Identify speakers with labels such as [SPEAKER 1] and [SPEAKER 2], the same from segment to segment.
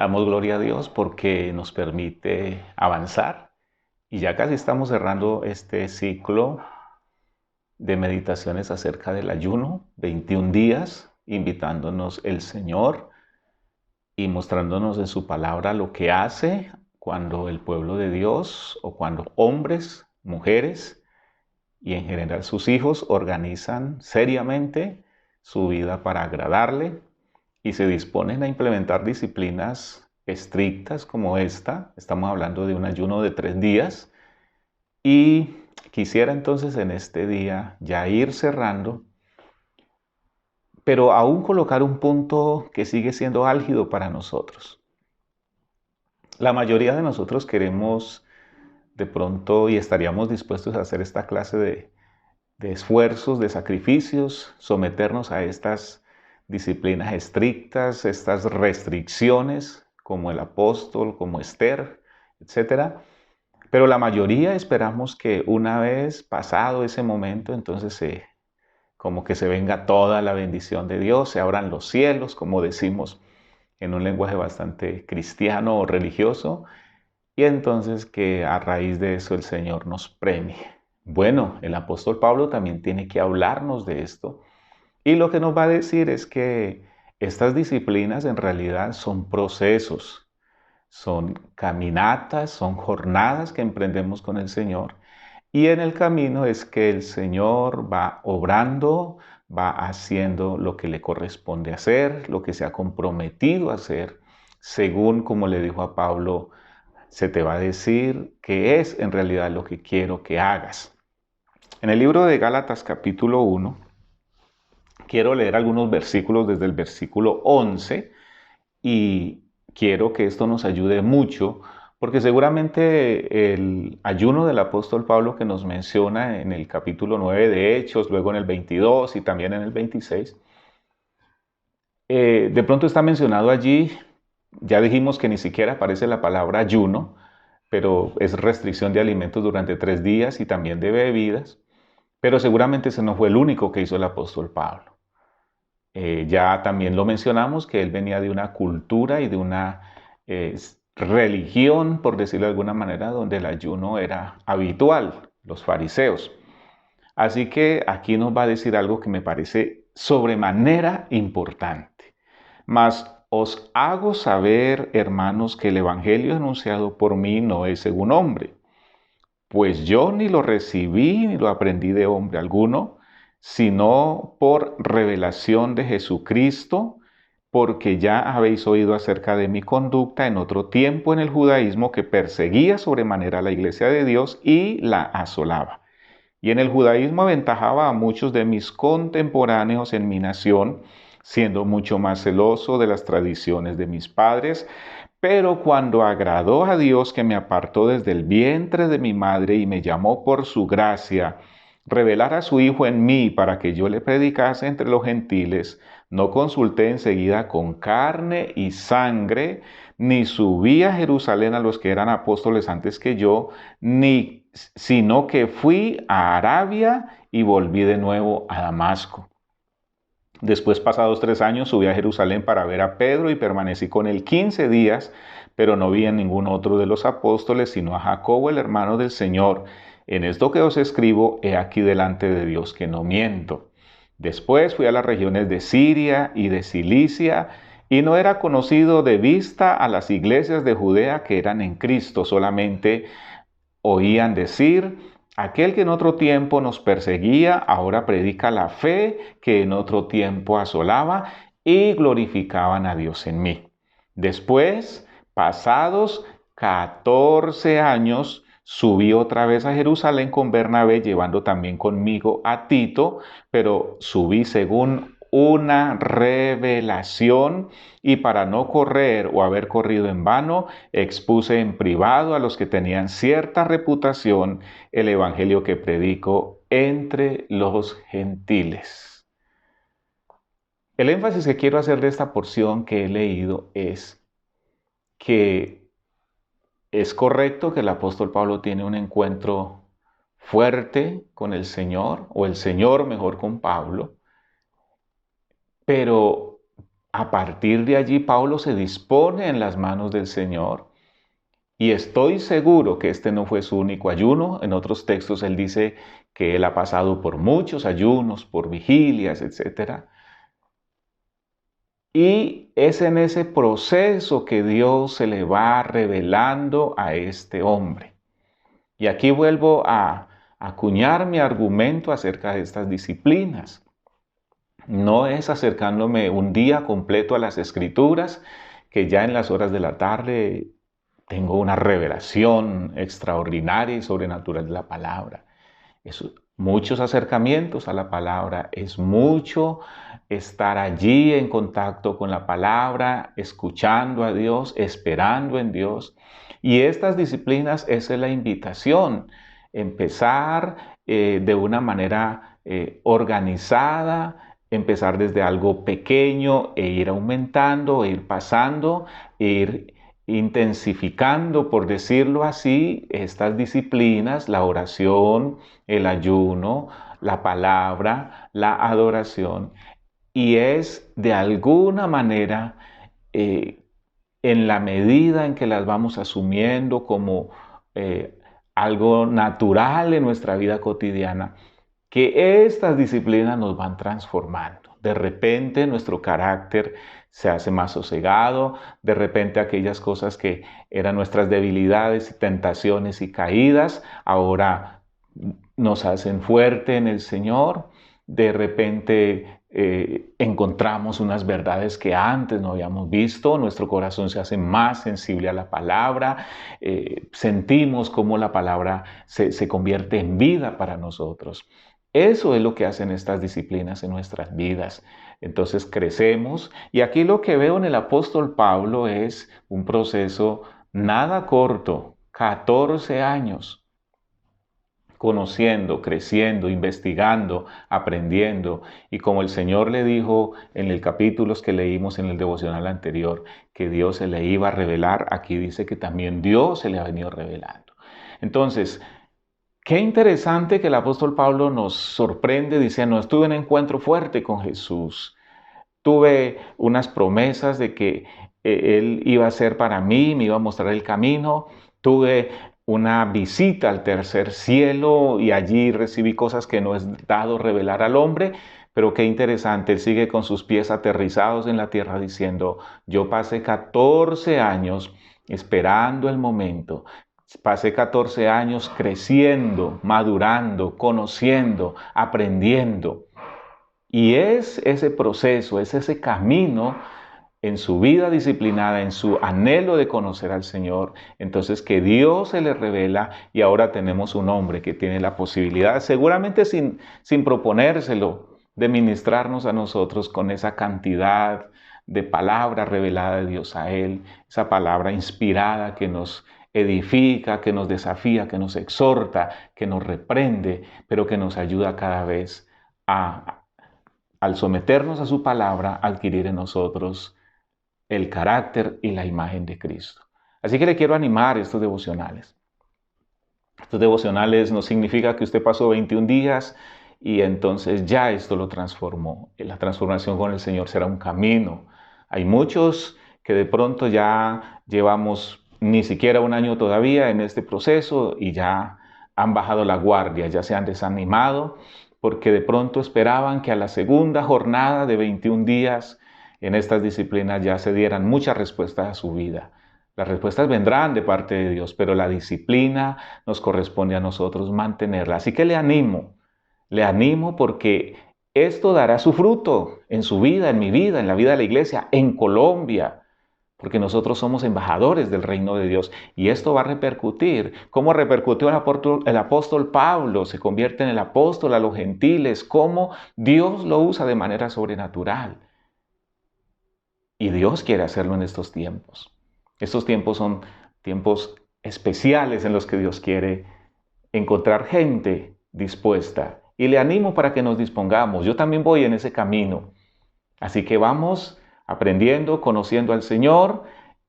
[SPEAKER 1] Damos gloria a Dios porque nos permite avanzar y ya casi estamos cerrando este ciclo de meditaciones acerca del ayuno, 21 días, invitándonos el Señor y mostrándonos en su palabra lo que hace cuando el pueblo de Dios o cuando hombres, mujeres y en general sus hijos organizan seriamente su vida para agradarle y se disponen a implementar disciplinas estrictas como esta. Estamos hablando de un ayuno de 3 días y quisiera entonces en este día ya ir cerrando, pero aún colocar un punto que sigue siendo álgido para nosotros. La mayoría de nosotros queremos de pronto y estaríamos dispuestos a hacer esta clase de esfuerzos, de sacrificios, someternos a estas disciplinas estrictas, estas restricciones, como el apóstol, como Esther, etcétera. Pero la mayoría esperamos que una vez pasado ese momento, entonces como que se venga toda la bendición de Dios, se abran los cielos, como decimos en un lenguaje bastante cristiano o religioso, y entonces que a raíz de eso el Señor nos premie. Bueno, el apóstol Pablo también tiene que hablarnos de esto y lo que nos va a decir es que estas disciplinas en realidad son procesos, son caminatas, son jornadas que emprendemos con el Señor y en el camino es que el Señor va obrando, va haciendo lo que le corresponde hacer, lo que se ha comprometido a hacer, según como le dijo a Pablo, se te va a decir qué es en realidad lo que quiero que hagas. En el libro de Gálatas capítulo 1, quiero leer algunos versículos desde el versículo 11 y quiero que esto nos ayude mucho porque seguramente el ayuno del apóstol Pablo que nos menciona en el capítulo 9 de Hechos, luego en el 22 y también en el 26, de pronto está mencionado allí, ya dijimos que ni siquiera aparece la palabra ayuno, pero es restricción de alimentos durante 3 días y también de bebidas, pero seguramente ese no fue el único que hizo el apóstol Pablo. Ya también lo mencionamos, que él venía de una cultura y de una religión, por decirlo de alguna manera, donde el ayuno era habitual, los fariseos. Así que aquí nos va a decir algo que me parece sobremanera importante. Mas os hago saber, hermanos, que el evangelio anunciado por mí no es según hombre, pues yo ni lo recibí ni lo aprendí de hombre alguno, sino por revelación de Jesucristo, porque ya habéis oído acerca de mi conducta en otro tiempo en el judaísmo que perseguía sobremanera la iglesia de Dios y la asolaba. Y en el judaísmo aventajaba a muchos de mis contemporáneos en mi nación, siendo mucho más celoso de las tradiciones de mis padres, pero cuando agradó a Dios que me apartó desde el vientre de mi madre y me llamó por su gracia, revelar a su Hijo en mí para que yo le predicase entre los gentiles, no consulté enseguida con carne y sangre, ni subí a Jerusalén a los que eran apóstoles antes que yo, ni sino que fui a Arabia y volví de nuevo a Damasco. Después, pasados 3 años, subí a Jerusalén para ver a Pedro y permanecí con él 15 días, pero no vi a ningún otro de los apóstoles, sino a Jacobo, el hermano del Señor. En esto que os escribo, he aquí delante de Dios que no miento. Después fui a las regiones de Siria y de Cilicia, y no era conocido de vista a las iglesias de Judea que eran en Cristo, solamente oían decir, aquel que en otro tiempo nos perseguía, ahora predica la fe que en otro tiempo asolaba, y glorificaban a Dios en mí. Después, pasados 14 años, subí otra vez a Jerusalén con Bernabé, llevando también conmigo a Tito, pero subí según una revelación y para no correr o haber corrido en vano, expuse en privado a los que tenían cierta reputación el evangelio que predico entre los gentiles. El énfasis que quiero hacer de esta porción que he leído es que es correcto que el apóstol Pablo tiene un encuentro fuerte con el Señor, o el Señor mejor con Pablo, pero a partir de allí Pablo se dispone en las manos del Señor. Y estoy seguro que este no fue su único ayuno. En otros textos él dice que él ha pasado por muchos ayunos, por vigilias, etc. Y es en ese proceso que Dios se le va revelando a este hombre. Y aquí vuelvo a acuñar mi argumento acerca de estas disciplinas. No es acercándome un día completo a las Escrituras, que ya en las horas de la tarde tengo una revelación extraordinaria y sobrenatural de la palabra. Es muchos acercamientos a la palabra, es mucho estar allí en contacto con la palabra, escuchando a Dios, esperando en Dios. Y estas disciplinas, esa es la invitación, empezar de una manera organizada, empezar desde algo pequeño e ir aumentando, e ir pasando, e ir intensificando, por decirlo así, estas disciplinas, la oración, el ayuno, la palabra, la adoración. Y es de alguna manera, en la medida en que las vamos asumiendo como algo natural en nuestra vida cotidiana, que estas disciplinas nos van transformando. De repente nuestro carácter se hace más sosegado, de repente aquellas cosas que eran nuestras debilidades y tentaciones y caídas, ahora nos hacen fuerte en el Señor. De repente encontramos unas verdades que antes no habíamos visto, nuestro corazón se hace más sensible a la palabra, sentimos cómo la palabra se convierte en vida para nosotros. Eso es lo que hacen estas disciplinas en nuestras vidas. Entonces crecemos y aquí lo que veo en el apóstol Pablo es un proceso nada corto, 14 años, conociendo, creciendo, investigando, aprendiendo. Y como el Señor le dijo en el capítulo que leímos en el devocional anterior, que Dios se le iba a revelar, aquí dice que también Dios se le ha venido revelando. Entonces, qué interesante que el apóstol Pablo nos sorprende diciendo, tuve un encuentro fuerte con Jesús, tuve unas promesas de que Él iba a ser para mí, me iba a mostrar el camino, tuve una visita al tercer cielo y allí recibí cosas que no es dado revelar al hombre, pero qué interesante, Él sigue con sus pies aterrizados en la tierra diciendo, yo pasé 14 años esperando el momento. Pasé 14 años creciendo, madurando, conociendo, aprendiendo. Y es ese proceso, es ese camino en su vida disciplinada, en su anhelo de conocer al Señor, entonces que Dios se le revela y ahora tenemos un hombre que tiene la posibilidad, seguramente sin proponérselo, de ministrarnos a nosotros con esa cantidad de palabra revelada de Dios a Él, esa palabra inspirada que nos edifica, que nos desafía, que nos exhorta, que nos reprende, pero que nos ayuda cada vez al someternos a su palabra, a adquirir en nosotros el carácter y la imagen de Cristo. Así que le quiero animar estos devocionales. Estos devocionales no significa que usted pasó 21 días y entonces ya esto lo transformó. La transformación con el Señor será un camino. Hay muchos que de pronto ya llevamos ni siquiera un año todavía en este proceso y ya han bajado la guardia, ya se han desanimado porque de pronto esperaban que a la segunda jornada de 21 días en estas disciplinas ya se dieran muchas respuestas a su vida. Las respuestas vendrán de parte de Dios, pero la disciplina nos corresponde a nosotros mantenerla. Así que le animo porque esto dará su fruto en su vida, en mi vida, en la vida de la iglesia, en Colombia, porque nosotros somos embajadores del reino de Dios y esto va a repercutir. ¿Cómo repercutió el apóstol Pablo? Se convierte en el apóstol a los gentiles. ¿Cómo Dios lo usa de manera sobrenatural? Y Dios quiere hacerlo en estos tiempos. Estos tiempos son tiempos especiales en los que Dios quiere encontrar gente dispuesta. Y le animo para que nos dispongamos. Yo también voy en ese camino. Así que vamos aprendiendo, conociendo al Señor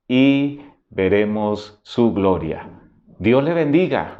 [SPEAKER 1] y veremos su gloria. Dios le bendiga.